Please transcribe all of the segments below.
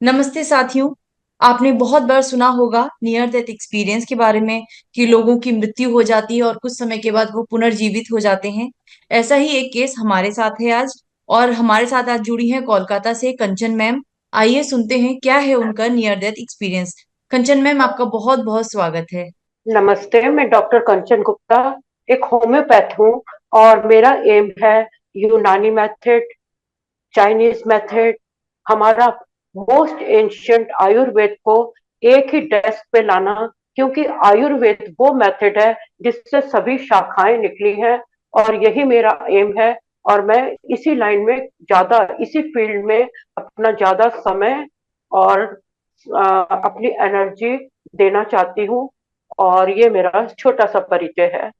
नमस्ते साथियों। आपने बहुत बार सुना होगा नियर डेथ एक्सपीरियंस के बारे में कि लोगों की मृत्यु हो जाती है और कुछ समय के बाद वो पुनर्जीवित हो जाते हैं। ऐसा ही एक केस हमारे साथ है आज। और हमारे साथ आज जुड़ी हैं कोलकाता से कंचन मैम। आइए सुनते हैं क्या है उनका नियर डेथ एक्सपीरियंस। कंचन मैम, आपका बहुत बहुत स्वागत है। नमस्ते, मैं डॉक्टर कंचन गुप्ता एक होम्योपैथ हूँ और मेरा एम है यूनानी मेथड, चाइनीज मेथड, हमारा मोस्ट एंशियंट आयुर्वेद को एक ही डेस्क पे लाना, क्योंकि आयुर्वेद वो मेथड है जिससे सभी शाखाएं निकली हैं और यही मेरा एम है। और मैं इसी लाइन में ज्यादा, इसी फील्ड में अपना ज्यादा समय और अपनी एनर्जी देना चाहती हूँ। और ये मेरा छोटा सा परिचय है।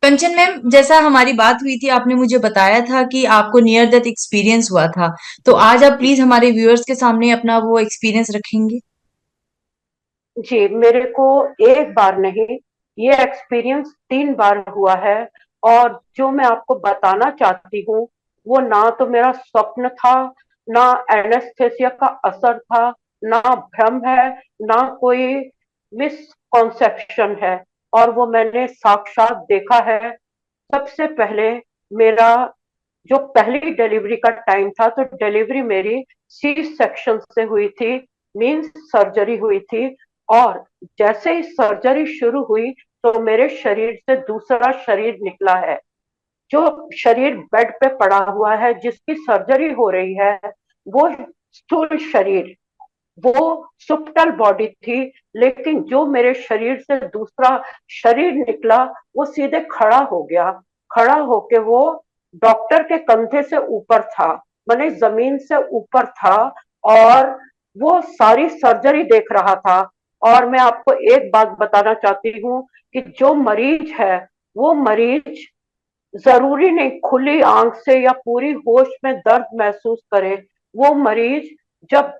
कंचन मैम, जैसा हमारी बात हुई थी आपने मुझे बताया था कि आपको नियर डेथ एक्सपीरियंस हुआ था। तो आज आप प्लीज हमारे व्यूअर्स के सामने अपना वो एक्सपीरियंस रखेंगे। जी, मेरे को एक बार नहीं, ये एक्सपीरियंस 3 बार हुआ है। और जो मैं आपको बताना चाहती हूँ, वो ना तो मेरा स्वप्न था, ना एनेस्थेसिया का असर था, ना भ्रम है, ना कोई मिसकॉन्सेप्शन है। और वो मैंने साक्षात देखा है। सबसे पहले मेरा जो पहली डिलीवरी का टाइम था, तो डिलीवरी मेरी सी सेक्शन से हुई थी, मीन्स सर्जरी हुई थी। और जैसे ही सर्जरी शुरू हुई तो मेरे शरीर से दूसरा शरीर निकला है। जो शरीर बेड पे पड़ा हुआ है, जिसकी सर्जरी हो रही है, वो स्थूल शरीर, वो सुप्टल बॉडी थी। लेकिन जो मेरे शरीर से दूसरा शरीर निकला, वो सीधे खड़ा हो गया। खड़ा होके वो डॉक्टर के कंधे से ऊपर था, माने जमीन से ऊपर था। और वो सारी सर्जरी देख रहा था। और मैं आपको एक बात बताना चाहती हूँ कि जो मरीज है, वो मरीज जरूरी नहीं खुली आंख से या पूरी होश में दर्द महसूस करे। वो मरीज जब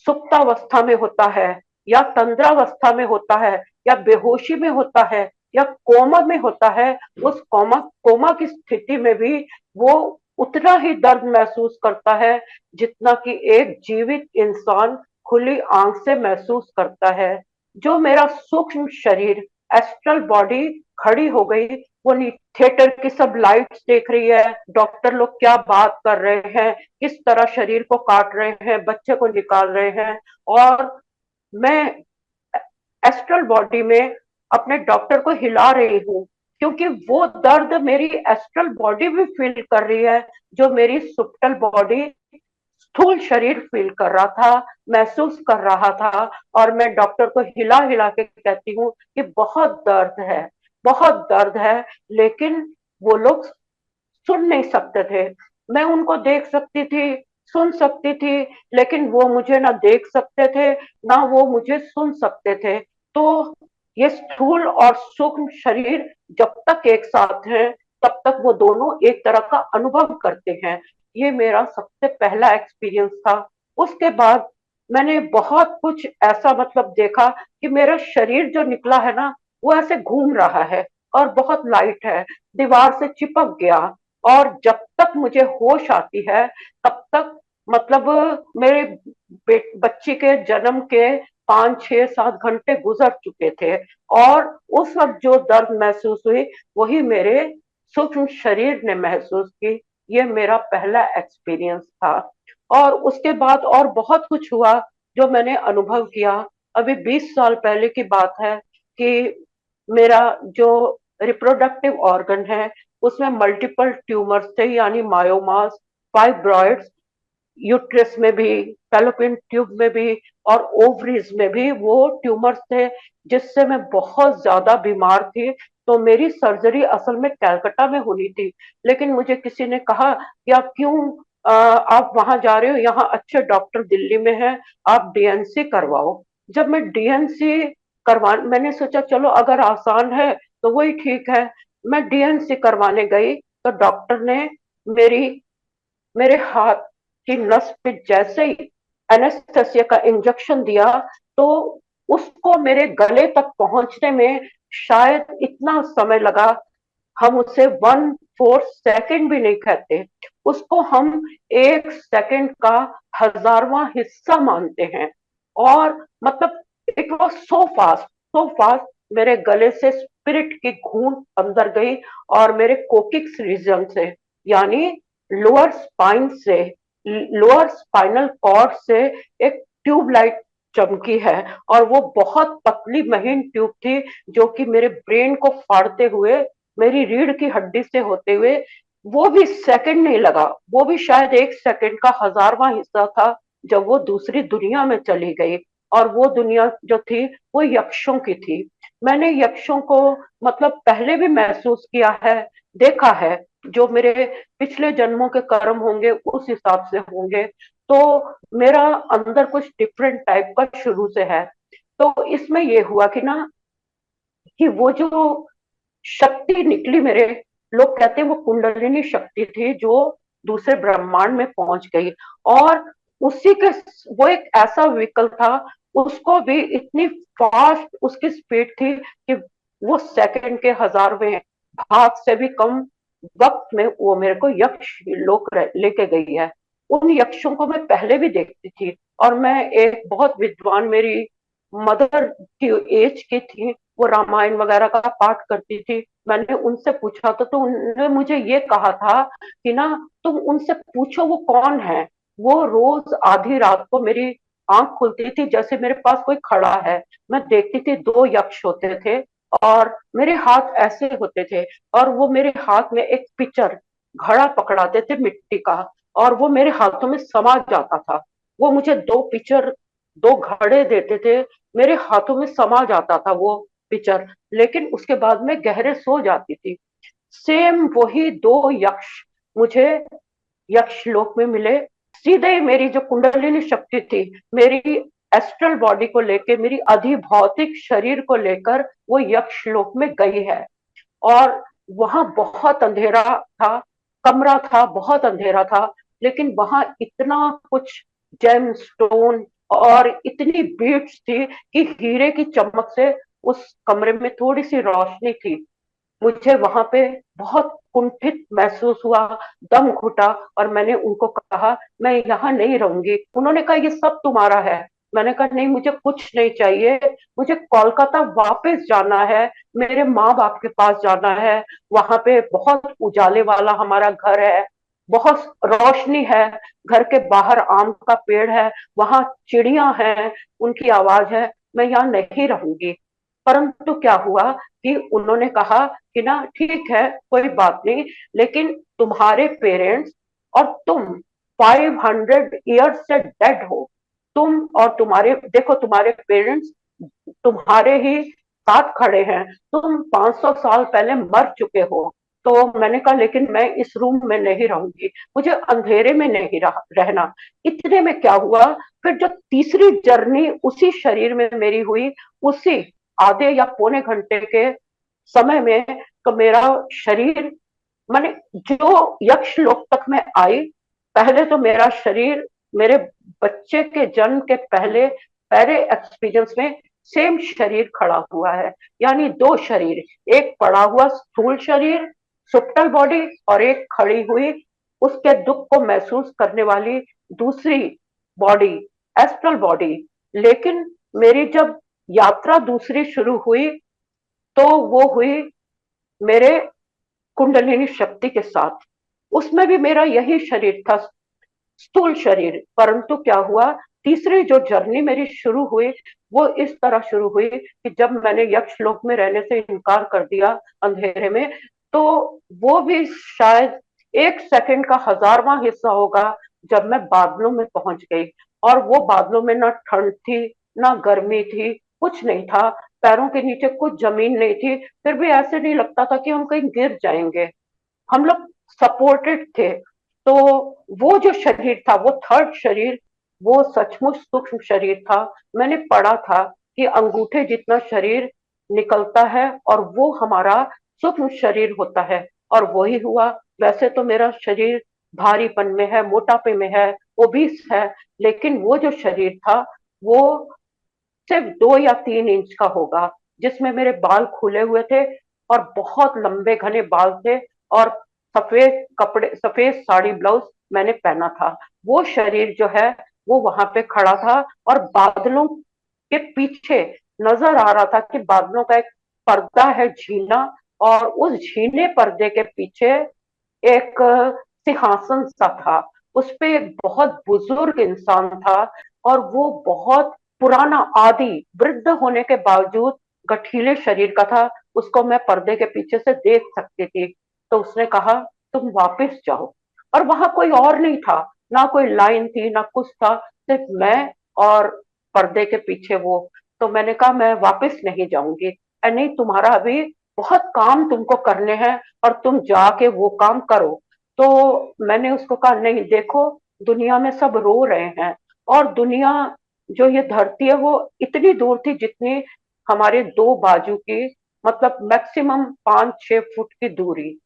सुप्तावस्था में होता है, या तंद्रावस्था में होता है, या बेहोशी में होता है, या कोमा में होता है, उस कोमा कोमा की स्थिति में भी वो उतना ही दर्द महसूस करता है जितना कि एक जीवित इंसान खुली आंख से महसूस करता है। जो मेरा सूक्ष्म शरीर, एस्ट्रल बॉडी खड़ी हो गई। वो थिएटर की सब लाइट्स देख रही है, डॉक्टर लोग क्या बात कर रहे हैं, किस तरह शरीर को काट रहे हैं, बच्चे को निकाल रहे हैं। और मैं एस्ट्रल बॉडी में अपने डॉक्टर को हिला रही हूँ, क्योंकि वो दर्द मेरी एस्ट्रल बॉडी भी फील कर रही है, जो मेरी सुप्टल बॉडी, स्थूल शरीर फील कर रहा था, महसूस कर रहा था। और मैं डॉक्टर को हिला हिला के कहती हूँ कि बहुत दर्द है, बहुत दर्द है। लेकिन वो लोग सुन नहीं सकते थे। मैं उनको देख सकती थी, सुन सकती थी, लेकिन वो मुझे ना देख सकते थे, ना वो मुझे सुन सकते थे। तो ये स्थूल और सूक्ष्म शरीर जब तक एक साथ हैं, तब तक वो दोनों एक तरह का अनुभव करते हैं। ये मेरा सबसे पहला एक्सपीरियंस था। उसके बाद मैंने बहुत कुछ ऐसा मतलब देखा कि मेरा शरीर जो निकला है ना, वो ऐसे घूम रहा है और बहुत लाइट है, दीवार से चिपक गया। और जब तक मुझे होश आती है, तब तक मतलब मेरे बच्ची के जन्म के 5 6 7 घंटे गुजर चुके थे। और उस वक्त जो दर्द महसूस हुई, वही मेरे सूक्ष्म शरीर ने महसूस की। ये मेरा पहला एक्सपीरियंस था। और उसके बाद और बहुत कुछ हुआ जो मैंने अनुभव किया। अभी 20 साल पहले की बात है कि मेरा जो रिप्रोडक्टिव ऑर्गन है, उसमें मल्टीपल ट्यूमर्स थे, यानी मायोमास, फाइब्रॉइड्स, यूट्रस में भी, फैलोपियन ट्यूब में भी, और ओवरीज में भी वो ट्यूमर्स थे, जिससे मैं बहुत ज्यादा बीमार थी। तो मेरी सर्जरी असल में कलकत्ता में होनी थी। लेकिन मुझे किसी ने कहा कि आप क्यों आप वहां जा रहे हो, यहाँ अच्छे डॉक्टर दिल्ली में हैं, आप डीएनसी करवाओ। जब मैं डीएनसी करवा, मैंने सोचा चलो अगर आसान है तो वही ठीक है। मैं डीएनसी करवाने गई तो डॉक्टर ने मेरी मेरे हाथ की नस पे जैसे ही एनेस्थेसिया का इंजेक्शन दिया, तो उसको मेरे गले तक पहुंचने में शायद इतना समय लगा, हम उसे 1/4 सेकंड भी नहीं कहते। उसको हम 1 सेकंड का 1000वां हिस्सा मानते हैं। और मतलब it was so fast, so fast. मेरे गले से स्पिरिट की घूंट अंदर गई और मेरे कोकिक्स रीजन से, यानी लोअर स्पाइन से, लोअर स्पाइनल कॉर्ड से एक ट्यूबलाइट चमकी है। और वो बहुत पतली महीन ट्यूब थी, जो कि मेरे ब्रेन को फाड़ते हुए, मेरी रीढ़ की हड्डी से होते हुए, वो भी सेकंड नहीं लगा, वो भी शायद 1 सेकंड का 1000वां हिस्सा था, जब वो दूसरी दुनिया में चली गई। और वो दुनिया जो थी वो यक्षों की थी। मैंने यक्षों को मतलब पहले भी महसूस किया है, देखा है, जो मेरे पिछले जन्मों के कर्म होंगे उस हिसाब से होंगे। तो मेरा अंदर कुछ डिफरेंट टाइप का शुरू से है। तो इसमें ये हुआ कि ना, कि वो जो शक्ति निकली मेरे, लोग कहते हैं वो कुंडलिनी शक्ति थी जो दूसरे ब्रह्मांड में पहुंच गई। और उसी के, वो एक ऐसा व्हीकल था, उसको भी इतनी फास्ट उसकी स्पीड थी कि वो सेकंड के 1000वें भाग से भी कम वक्त में वो मेरे को यक्ष लोक लेके गई है। उन यक्षों को मैं पहले भी देखती थी, और मैं एक बहुत विद्वान, मेरी मदर की एज की थी, वो रामायण वगैरह का पाठ करती थी। मैंने उनसे पूछा तो उन्होंने मुझे ये कहा था कि ना, तुम उनसे पूछो वो कौन है। वो रोज आधी रात को मेरी आंख खुलती थी, जैसे मेरे पास कोई खड़ा है। मैं देखती थी 2 यक्ष होते थे, और मेरे हाथ ऐसे होते थे, और वो मेरे हाथ में एक पिचर घड़ा पकड़ाते थे मिट्टी का, और वो मेरे हाथों में समा जाता था। वो मुझे 2 पिचर, 2 घड़े देते थे, मेरे हाथों में समा जाता था वो पिक्चर, लेकिन उसके बाद में गहरे सो जाती थी। सेम वही 2 यक्ष मुझे यक्ष लोक में मिले। सीधे ही मेरी जो कुंडलिनी शक्ति थी, मेरी एस्ट्रल बॉडी को लेके, मेरी अधिभौतिक शरीर को लेकर वो यक्ष लोक में गई है। और वहां बहुत अंधेरा था, कमरा था, बहुत अंधेरा था, लेकिन वहां इतना कुछ जेम स्टोन और इतनी बीट्स थी कि हीरे की चमक से उस कमरे में थोड़ी सी रोशनी थी। मुझे वहां पे बहुत कुंठित महसूस हुआ, दम घुटा, और मैंने उनको कहा मैं यहाँ नहीं रहूंगी। उन्होंने कहा ये सब तुम्हारा है। मैंने कहा नहीं, मुझे कुछ नहीं चाहिए, मुझे कोलकाता वापस जाना है, मेरे माँ बाप के पास जाना है। वहां पे बहुत उजाले वाला हमारा घर है, बहुत रोशनी है, घर के बाहर आम का पेड़ है, वहां चिड़िया हैं, उनकी आवाज है, मैं यहाँ नहीं रहूंगी। परंतु क्या हुआ कि उन्होंने कहा कि ना ठीक है, कोई बात नहीं, लेकिन तुम्हारे पेरेंट्स और तुम 500 ईयर्स से डेड हो। तुम और तुम्हारे, देखो तुम्हारे पेरेंट्स तुम्हारे ही साथ खड़े हैं, तुम 500 साल पहले मर चुके हो। तो मैंने कहा लेकिन मैं इस रूम में नहीं रहूंगी, मुझे अंधेरे में नहीं रहना। इतने में क्या हुआ, फिर जो तीसरी जर्नी उसी शरीर में मेरी हुई, उसी आधे या पौने घंटे के समय में, तो मेरा शरीर, माने जो यक्ष लोक तक मैं आई, पहले तो मेरा शरीर मेरे बच्चे के जन्म के पहले पहले एक्सपीरियंस में सेम शरीर खड़ा हुआ है। यानी 2 शरीर, एक पड़ा हुआ स्थूल शरीर, सुप्टल बॉडी, और एक खड़ी हुई उसके दुख को महसूस करने वाली दूसरी बॉडी, एस्ट्रल बॉडी। लेकिन मेरी जब यात्रा दूसरी शुरू हुई, तो वो हुई मेरे कुंडलिनी शक्ति के साथ। उसमें भी मेरा यही शरीर था, स्थूल शरीर। परंतु क्या हुआ, तीसरी जो जर्नी मेरी शुरू हुई, वो इस तरह शुरू हुई कि जब मैंने यक्ष लोक में रहने से इनकार कर दिया अंधेरे में, तो वो भी शायद 1 सेकंड का 1000वां हिस्सा होगा, जब मैं बादलों में पहुंच गई। और वो बादलों में ना ठंड थी, ना गर्मी थी, कुछ नहीं था, पैरों के नीचे कुछ जमीन नहीं थी, फिर भी ऐसे नहीं लगता था कि हम कहीं गिर जाएंगे। हम लोग सपोर्टेड थे। तो वो जो शरीर था, वो थर्ड शरीर, वो सचमुच सूक्ष्म शरीर था। मैंने पढ़ा था कि अंगूठे जितना शरीर निकलता है और वो हमारा सूक्ष्म शरीर होता है, और वही हुआ। वैसे तो मेरा शरीर भारीपन में है, मोटापे में है, ओबीस है, लेकिन वो जो शरीर था वो सिर्फ 2 या 3 इंच का होगा, जिसमें मेरे बाल खुले हुए थे, और बहुत लंबे घने बाल थे, और सफेद कपड़े, सफेद साड़ी ब्लाउज मैंने पहना था। वो शरीर जो है वो वहां पे खड़ा था, और बादलों के पीछे नजर आ रहा था कि बादलों का एक पर्दा है झीना, और उस झीने पर्दे के पीछे एक सिंहासन सा था। उस पे एक बहुत बुजुर्ग इंसान था, और वो बहुत पुराना, आदि वृद्ध होने के बावजूद गठीले शरीर का था। उसको मैं पर्दे के पीछे से देख सकती थी। तो उसने कहा, तुम वापस जाओ। और वहां कोई और नहीं था, ना कोई लाइन थी ना कुछ था, सिर्फ मैं और पर्दे के पीछे वो। तो मैंने कहा, मैं वापस नहीं जाऊंगी। नहीं, तुम्हारा अभी बहुत काम तुमको करने हैं, और तुम जाके वो काम करो। तो मैंने उसको कहा, नहीं देखो, दुनिया में सब रो रहे हैं, और दुनिया, जो ये धरती है वो इतनी दूर थी जितनी हमारे दो बाजू की, मतलब मैक्सिमम 5-6 फुट की दूरी।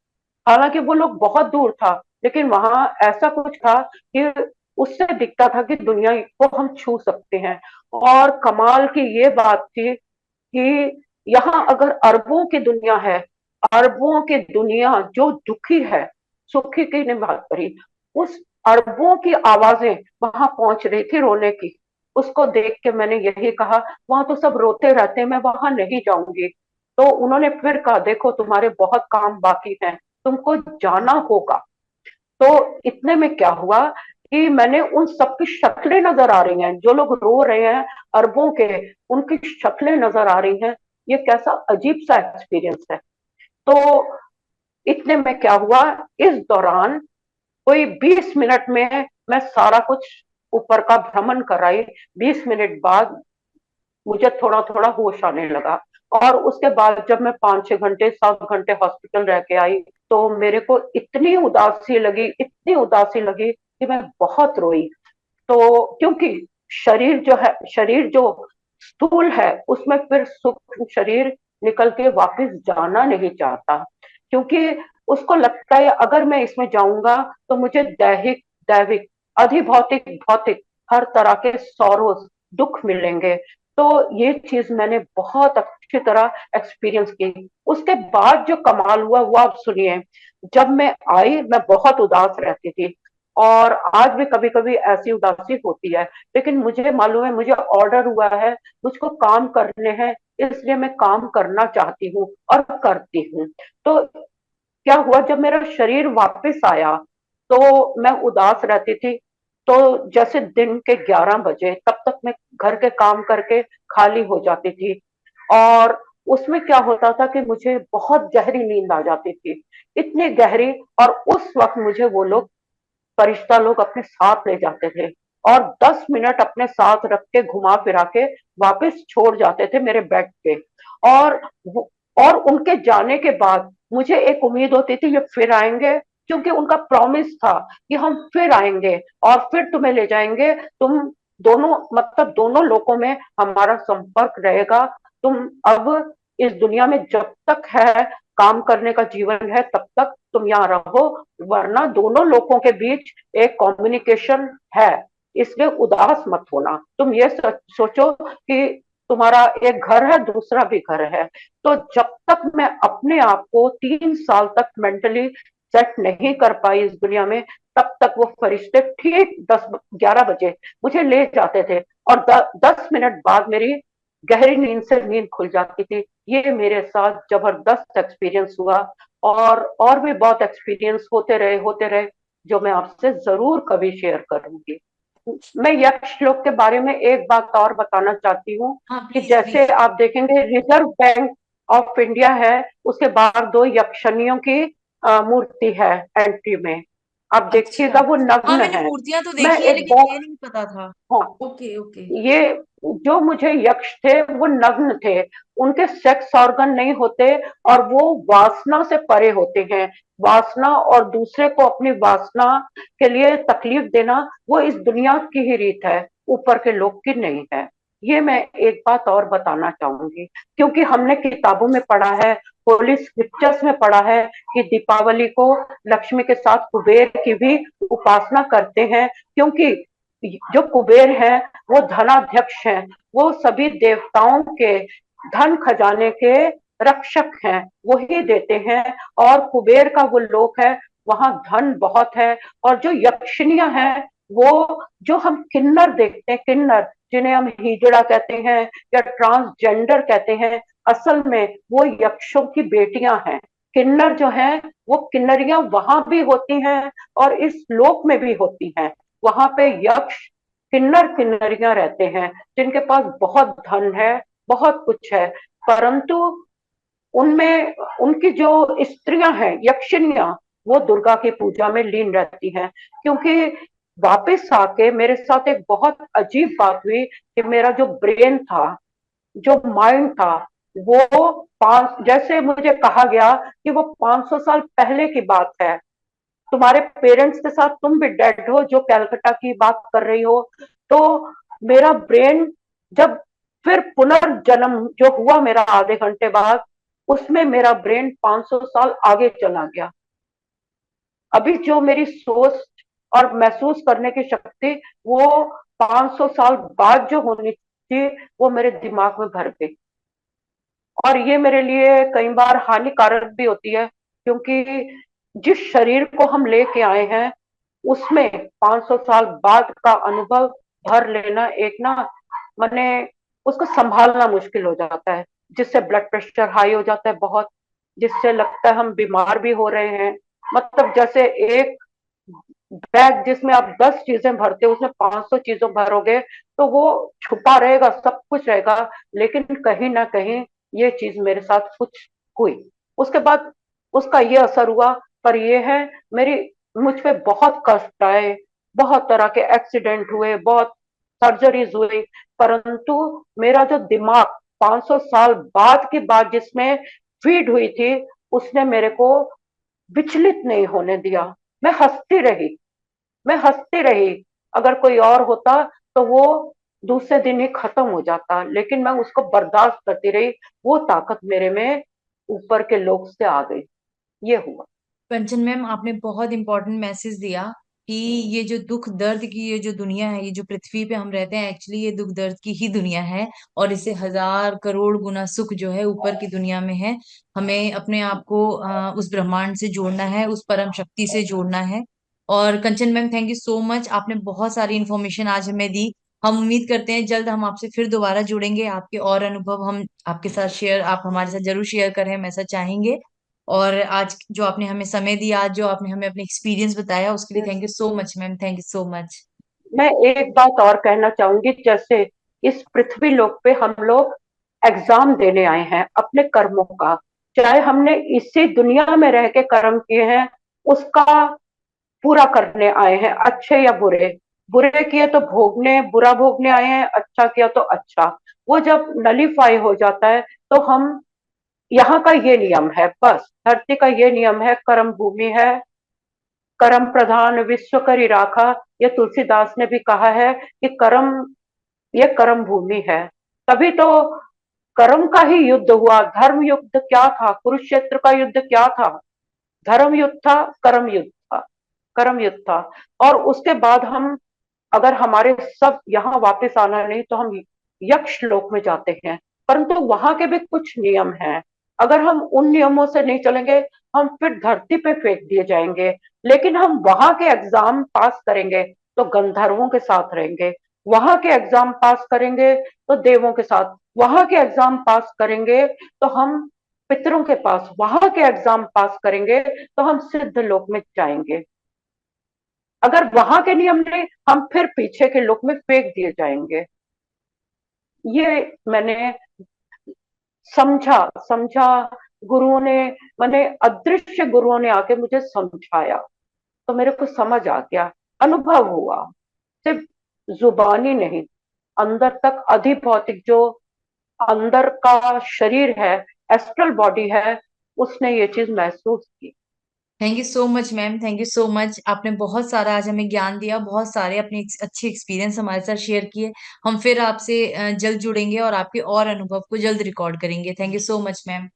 हालांकि वो लोग बहुत दूर था, लेकिन वहां ऐसा कुछ था कि उससे दिखता था कि दुनिया को हम छू सकते हैं। और कमाल की ये बात थी कि यहाँ अगर अरबों की दुनिया है, अरबों की दुनिया जो दुखी है, सुखी की नहीं बात करी, उस अरबों की आवाजें वहां पहुंच रही थी रोने की। उसको देख के मैंने यही कहा, वहां तो सब रोते रहते हैं, मैं वहां नहीं जाऊंगी। तो उन्होंने फिर कहा, देखो तुम्हारे बहुत काम बाकी हैं, तुमको जाना होगा। तो इतने में क्या हुआ कि मैंने उन सबकी शक्लें नजर आ रही हैं, जो लोग रो रहे हैं अरबों के, उनकी शक्लें नजर आ रही हैं। ये कैसा अजीब सा एक्सपीरियंस है। तो इतने में क्या हुआ, इस दौरान कोई 20 मिनट में मैं सारा कुछ ऊपर का भ्रमण कराई। 20 मिनट बाद मुझे थोड़ा थोड़ा होश आने लगा। और उसके बाद जब मैं 5-6 घंटे 7 घंटे हॉस्पिटल रह के आई, तो मेरे को इतनी उदासी लगी, इतनी उदासी लगी कि मैं बहुत रोई। तो क्योंकि शरीर जो स्थूल है, उसमें फिर सूक्ष्म शरीर निकल के वापस जाना नहीं चाहता। क्योंकि उसको लगता है, अगर मैं इसमें जाऊंगा तो मुझे दैहिक, दैविक, अधिभौतिक, भौतिक, हर तरह के सौरों, दुख मिलेंगे। तो ये चीज मैंने बहुत अच्छी तरह एक्सपीरियंस की। उसके बाद जो कमाल हुआ वो आप सुनिए। जब मैं आई, मैं बहुत उदास रहती थी, और आज भी कभी कभी ऐसी उदासी होती है, लेकिन मुझे मालूम है, मुझे ऑर्डर हुआ है, मुझको काम करने हैं, इसलिए मैं काम करना चाहती हूँ और करती हूँ। तो क्या हुआ, जब मेरा शरीर वापस आया, तो मैं उदास रहती थी। तो जैसे दिन के 11 बजे, तब तक मैं घर के काम करके खाली हो जाती थी। और उसमें क्या होता था कि मुझे बहुत गहरी नींद आ जाती थी, इतनी गहरी। और उस वक्त मुझे वो लोग, फरिश्ता लोग, अपने साथ ले जाते थे, और 10 मिनट अपने साथ रख के घुमा फिरा के वापस छोड़ जाते थे मेरे बेड पे। और और उनके जाने के बाद मुझे एक उम्मीद होती थी, ये फिर आएंगे, क्योंकि उनका प्रॉमिस था कि हम फिर आएंगे और फिर तुम्हें ले जाएंगे। तुम दोनों, मतलब दोनों लोगों में हमारा संपर्क रहेगा। तुम अब इस दुनिया में जब तक है, काम करने का जीवन है, तब तक तुम यहाँ रहो, वरना दोनों लोगों के बीच एक कम्युनिकेशन है। इसलिए उदास मत होना। तुम ये सोचो कि तुम्हारा एक घर है, दूसरा भी घर है। तो जब तक मैं अपने आप को 3 साल तक मेंटली सेट नहीं कर पाई इस दुनिया में, तब तक वो फरिश्ते ठीक 10-11 बजे मुझे ले जाते थे, और 10 मिनट बाद मेरी गहरी नींद से नींद खुल जाती थी। ये मेरे साथ जबरदस्त एक्सपीरियंस हुआ। और भी बहुत एक्सपीरियंस होते रहे, जो मैं आपसे जरूर कभी शेयर करूंगी। मैं यक्ष लोक के बारे में एक बात और बताना चाहती हूँ, हाँ, कि प्लीज जैसे प्लीज। आप देखेंगे, रिजर्व बैंक ऑफ इंडिया है, उसके बाहर दो यक्षिणियों की मूर्ति है एंट्री में। आप अच्छा। देखिएगा वो हाँ, नग्न मैंने है। मूर्तियां तो मैं देखी है, एक लेकिन ये बॉक्स, नहीं पता था। हाँ, ओके ओके। ये जो मुझे यक्ष थे वो नग्न थे, उनके सेक्स ऑर्गन नहीं होते, और वो वासना से परे होते हैं। वासना और दूसरे को अपनी वासना के लिए तकलीफ देना, वो इस दुनिया की ही रीत है, ऊपर के लोग की नहीं है। ये मैं एक बात और बताना चाहूंगी, क्योंकि हमने किताबों में पढ़ा है, होली स्क्रिप्चर्स में पढ़ा है कि दीपावली को लक्ष्मी के साथ कुबेर की भी उपासना करते हैं। क्योंकि जो कुबेर है वो धनाध्यक्ष हैं, वो सभी देवताओं के धन खजाने के रक्षक हैं, वही देते हैं। और कुबेर का वो लोक है, वहां धन बहुत है। और जो यक्षिणियां हैं, वो जो हम किन्नर देखते हैं, किन्नर जिन्हें हम हिजड़ा कहते हैं या ट्रांसजेंडर कहते हैं, असल में वो यक्षों की बेटियां हैं। किन्नर जो है, वो किन्नरियां वहां भी होती हैं और इस लोक में भी होती हैं। वहां पे यक्ष किन्नर किन्नरियां रहते हैं जिनके पास बहुत धन है, बहुत कुछ है। परंतु उनमें उनकी जो स्त्रियां हैं, यक्षिणियां, वो दुर्गा की पूजा में लीन रहती हैं। क्योंकि वापस आके मेरे साथ एक बहुत अजीब बात हुई कि मेरा जो ब्रेन था, जो माइंड था, वो पांच, जैसे मुझे कहा गया कि वो 500 साल पहले की बात है। तुम्हारे पेरेंट्स के साथ तुम भी डेड हो जो कैलकाटा की बात कर रही हो। तो मेरा ब्रेन जब फिर पुनर्जन्म जो हुआ मेरा आधे घंटे बाद, उसमें मेरा ब्रेन 500 साल आगे चला गया। अभी जो मेरी सोच और महसूस करने की शक्ति, वो 500 साल बाद जो होनी थी, वो मेरे दिमाग में भर गई। और ये मेरे लिए कई बार हानिकारक भी होती है, क्योंकि जिस शरीर को हम लेके आए हैं, उसमें 500 साल बाद का अनुभव भर लेना, एक ना, मैंने उसको संभालना मुश्किल हो जाता है। जिससे ब्लड प्रेशर हाई हो जाता है बहुत, जिससे लगता है हम बीमार भी हो रहे हैं। मतलब जैसे एक बैग जिसमें आप 10 चीजें भरते हो, उसमें 500 चीजों भरोगे तो वो छुपा रहेगा, सब कुछ रहेगा, लेकिन कहीं ना कहीं ये चीज मेरे साथ कुछ हुई। उसके बाद उसका ये असर हुआ। पर ये है, मेरी मुझ पे बहुत कष्ट आए, बहुत तरह के एक्सीडेंट हुए, बहुत सर्जरीज हुई। परंतु मेरा जो दिमाग 500 साल बाद की बात जिसमें फीड हुई थी, उसने मेरे को विचलित नहीं होने दिया। मैं हंसती रही, मैं हंसती रही। अगर कोई और होता तो वो दूसरे दिन ही खत्म हो जाता, लेकिन मैं उसको बर्दाश्त करती रही। वो ताकत मेरे में ऊपर के लोग से आ गई। ये हुआ। कंचन मैम, आपने बहुत इंपॉर्टेंट मैसेज दिया कि ये जो दुख दर्द की ये जो दुनिया है, ये जो पृथ्वी पे हम रहते हैं, एक्चुअली ये दुख दर्द की ही दुनिया है। और इससे हजार करोड़ गुना सुख जो है ऊपर की दुनिया में है। हमें अपने आप को उस ब्रह्मांड से जोड़ना है, उस परम शक्ति से जोड़ना है। और Kanchan ma'am, thank you so much, आपने बहुत सारी इन्फॉर्मेशन आज हमें दी। हम उम्मीद करते हैं जल्द हम आपसे फिर दोबारा जुड़ेंगे, आपके और अनुभव हम आपके साथ शेयर, आप हमारे साथ जरूर शेयर करें, हम ऐसा चाहेंगे। और आज जो आपने हमें समय दिया, आज जो आपने हमें अपने एक्सपीरियंस बताया, उसके लिए thank you so much ma'am, thank you so much. मैं एक बात और कहना चाहूंगी। जैसे इस पृथ्वी लोक पे हम लोग एग्जाम देने आए हैं अपने कर्मों का। चाहे हमने इसी दुनिया में रह के कर्म किए हैं, उसका पूरा करने आए हैं, अच्छे या बुरे। बुरे किए तो भोगने, बुरा भोगने आए हैं, अच्छा किया तो अच्छा। वो जब नलीफाई हो जाता है, तो हम, यहाँ का ये नियम है, बस धरती का ये नियम है, कर्म भूमि है, कर्म प्रधान विश्व करी राखा। ये तुलसीदास ने भी कहा है कि कर्म, ये कर्म भूमि है। तभी तो कर्म का ही युद्ध हुआ। धर्म युद्ध क्या था, कुरुक्षेत्र का युद्ध क्या था? धर्म युद्ध था, कर्म युद्ध था, कर्म युद्ध था। और उसके बाद हम, अगर हमारे सब यहाँ वापस आना नहीं, तो हम यक्ष लोक में जाते हैं। परंतु वहां के भी कुछ नियम हैं। अगर हम उन नियमों से नहीं चलेंगे, हम फिर धरती पे फेंक दिए जाएंगे। लेकिन हम वहां के एग्जाम पास करेंगे तो गंधर्वों के साथ रहेंगे, वहां के एग्जाम पास करेंगे तो देवों के साथ, वहां के एग्जाम पास करेंगे तो हम पितरों के पास, वहां के एग्जाम पास करेंगे तो हम सिद्ध लोक में जाएंगे। अगर वहां के नियम नहीं, हम फिर पीछे के लोक में फेंक दिए जाएंगे। ये मैंने समझा, समझा। गुरुओं ने, मैंने अदृश्य गुरुओं ने आके मुझे समझाया, तो मेरे को समझ आ गया, अनुभव हुआ। सिर्फ जुबानी नहीं, अंदर तक अधिभौतिक जो अंदर का शरीर है, एस्ट्रल बॉडी है, उसने ये चीज महसूस की। Thank you so much ma'am, thank you so much, आपने बहुत सारा आज हमें ज्ञान दिया, बहुत सारे अपने अच्छे एक्सपीरियंस हमारे साथ शेयर किए। हम फिर आपसे जल्द जुड़ेंगे और आपके और अनुभव को जल्द रिकॉर्ड करेंगे। Thank you so much ma'am.